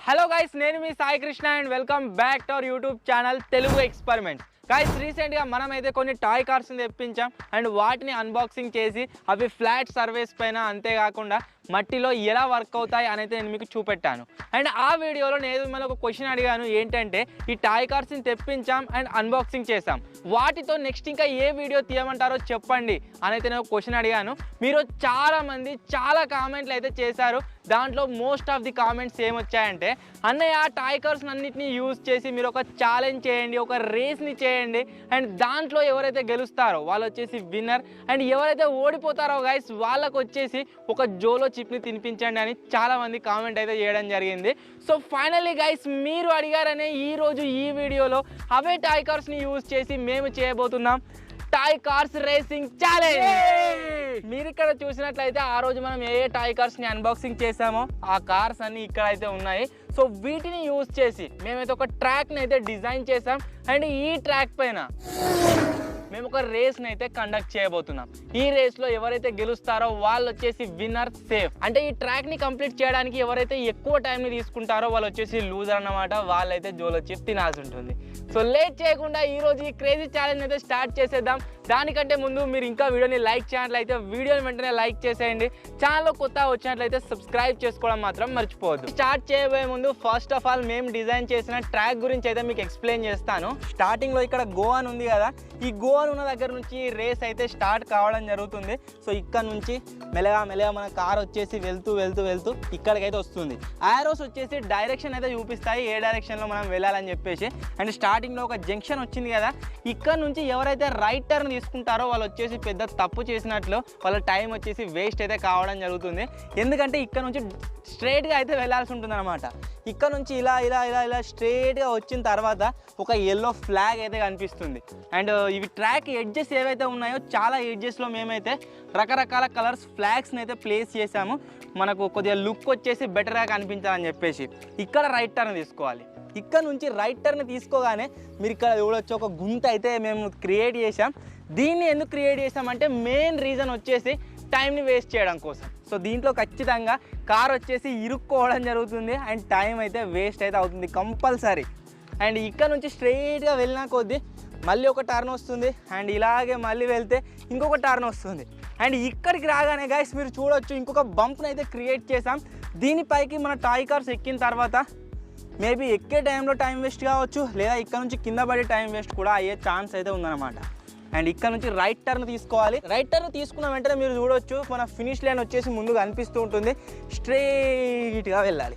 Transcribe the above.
Hello guys, నేను మీ Sai Krishna and welcome back to our YouTube channel Telugu experiments. Guys, రీసెంట్గా మనమైతే కొన్ని టాయ్ కార్స్ని తెప్పించాం అండ్ వాటిని అన్బాక్సింగ్ చేసి అవి ఫ్లాట్ సర్ఫేస్ పైన అంతేకాకుండా మట్టిలో ఎలా వర్క్ అవుతాయి అనేది నేను మీకు చూపెట్టాను. అండ్ ఆ వీడియోలో నేను మిమ్మల్ని ఒక క్వశ్చన్ అడిగాను, ఏంటంటే ఈ టాయ్ కార్స్ని తెప్పించాం అండ్ అన్బాక్సింగ్ చేసాం, వాటితో నెక్స్ట్ ఇంకా ఏ వీడియో తీయమంటారో చెప్పండి అనేది నేను క్వశ్చన్ అడిగాను. మీరు చాలామంది చాలా కామెంట్లు అయితే చేశారు. దాంట్లో మోస్ట్ ఆఫ్ ది కామెంట్స్ ఏమొచ్చాయంటే, అన్నయ్య టాయ్ కార్స్ అన్నిటిని యూజ్ చేసి మీరు ఒక ఛాలెంజ్ చేయండి, ఒక రేస్ని చేయండి అండ్ దాంట్లో ఎవరైతే గెలుస్తారో వాళ్ళు వచ్చేసి విన్నర్ అండ్ ఎవరైతే ఓడిపోతారో గైస్ వాళ్ళకు వచ్చేసి ఒక జోలో చిప్ని తినిపించండి అని చాలామంది కామెంట్ అయితే చేయడం జరిగింది. సో ఫైనల్లీ గైస్, మీరు అడిగారనే ఈరోజు ఈ వీడియోలో అవే టాయ్ కార్స్ని యూజ్ చేసి మేము చేయబోతున్నాం టాయ్ కార్స్ రేసింగ్ ఛాలెంజ్. మీరు ఇక్కడ చూసినట్లయితే ఆ రోజు మనం ఏ టాయ్ కార్స్ని అన్బాక్సింగ్ చేసామో ఆ కార్స్ అన్ని ఇక్కడ అయితే ఉన్నాయి. సో వీటిని యూజ్ చేసి మేమైతే ఒక ట్రాక్ని అయితే డిజైన్ చేసాం అండ్ ఈ ట్రాక్ పైన మేము ఒక రేస్ని అయితే కండక్ట్ చేయబోతున్నాం. ఈ రేస్లో ఎవరైతే గెలుస్తారో వాళ్ళు వచ్చేసి విన్నర్ సేఫ్. అంటే ఈ ట్రాక్ని కంప్లీట్ చేయడానికి ఎవరైతే ఎక్కువ టైంని తీసుకుంటారో వాళ్ళు వచ్చేసి లూజర్ అన్నమాట, వాళ్ళైతే జోలో చిప్ తినాల్సి ఉంటుంది. సో లేట్ చేయకుండా ఈరోజు ఈ క్రేజీ ఛాలెంజ్ అయితే స్టార్ట్ చేసేద్దాం. దానికంటే ముందు మీరు ఇంకా వీడియోని లైక్ చేసినట్లయితే వీడియోని వెంటనే లైక్ చేసేయండి. ఛానల్లో కొత్త వచ్చినట్లయితే సబ్స్క్రైబ్ చేసుకోవడం మాత్రం మర్చిపోవద్దు. స్టార్ట్ చేయబోయే ముందు ఫస్ట్ ఆఫ్ ఆల్ మేము డిజైన్ చేసిన ట్రాక్ గురించి అయితే మీకు ఎక్స్ప్లెయిన్ చేస్తాను. స్టార్టింగ్లో ఇక్కడ గో అని ఉంది కదా, ఈ గో అని ఉన్న దగ్గర నుంచి రేస్ అయితే స్టార్ట్ కావడం జరుగుతుంది. సో ఇక్కడ నుంచి మెల్లగా మన కార్ వచ్చేసి వెళ్తూ ఇక్కడికైతే వస్తుంది. ఆరోస్ వచ్చేసి డైరెక్షన్ అయితే చూపిస్తాయి, ఏ డైరెక్షన్లో మనం వెళ్ళాలని చెప్పేసి. అండ్ స్టార్టింగ్లో ఒక జంక్షన్ వచ్చింది కదా, ఇక్కడ నుంచి ఎవరైతే రైట్ టర్న్ తీసుకుంటారో వాళ్ళు వచ్చేసి పెద్ద తప్పు చేసినట్లు, వాళ్ళ టైం వచ్చేసి వేస్ట్ అయితే కావడం జరుగుతుంది. ఎందుకంటే ఇక్కడ నుంచి స్ట్రైట్గా అయితే వెళ్ళాల్సి ఉంటుంది అనమాట. ఇక్కడ నుంచి ఇలా స్ట్రైట్గా వచ్చిన తర్వాత ఒక ఎల్లో ఫ్లాగ్ అయితే కనిపిస్తుంది. అండ్ ఇవి ట్రాక్ ఎడ్జెస్ ఏవైతే ఉన్నాయో చాలా ఎడ్జెస్లో మేమైతే రకరకాల కలర్స్ ఫ్లాగ్స్ని అయితే ప్లేస్ చేసాము, మనకు కొద్దిగా లుక్ వచ్చేసి బెటర్గా కనిపించాలని చెప్పేసి. ఇక్కడ రైట్ టర్న్ తీసుకోవాలి. ఇక్కడ నుంచి రైట్ టర్న్ తీసుకోగానే మీరు ఇక్కడ చూడొచ్చు ఒక గుంత అయితే మేము క్రియేట్ చేసాం. దీన్ని ఎందుకు క్రియేట్ చేసామంటే మెయిన్ రీజన్ వచ్చేసి టైంని వేస్ట్ చేయడం కోసం. సో దీంట్లో ఖచ్చితంగా కార్ వచ్చేసి ఇరుక్కోవడం జరుగుతుంది అండ్ టైం అయితే వేస్ట్ అయితే అవుతుంది కంపల్సరీ. అండ్ ఇక్కడ నుంచి స్ట్రైట్గా వెళ్ళిన కొద్దీ మళ్ళీ ఒక టర్న్ వస్తుంది అండ్ ఇలాగే మళ్ళీ వెళ్తే ఇంకొక టర్న్ వస్తుంది. అండ్ ఇక్కడికి రాగానే గైస్ మీరు చూడొచ్చు ఇంకొక బంప్ని అయితే క్రియేట్ చేసాం. దీనిపైకి మన టాయ్ కార్స్ ఎక్కిన తర్వాత మేబీ ఎక్కే టైంలో టైం వేస్ట్ కావచ్చు, లేదా ఇక్కడ నుంచి కింద పడే టైం వేస్ట్ కూడా అయ్యే ఛాన్స్ అయితే ఉందన్నమాట. అండ్ ఇక్కడ నుంచి రైట్ టర్న్ తీసుకోవాలి. రైట్ టర్న్ తీసుకున్న వెంటనే మీరు చూడొచ్చు మన ఫినిష్ లైన్ వచ్చేసి ముందుగా అనిపిస్తూ ఉంటుంది. స్ట్రైట్గా వెళ్ళాలి.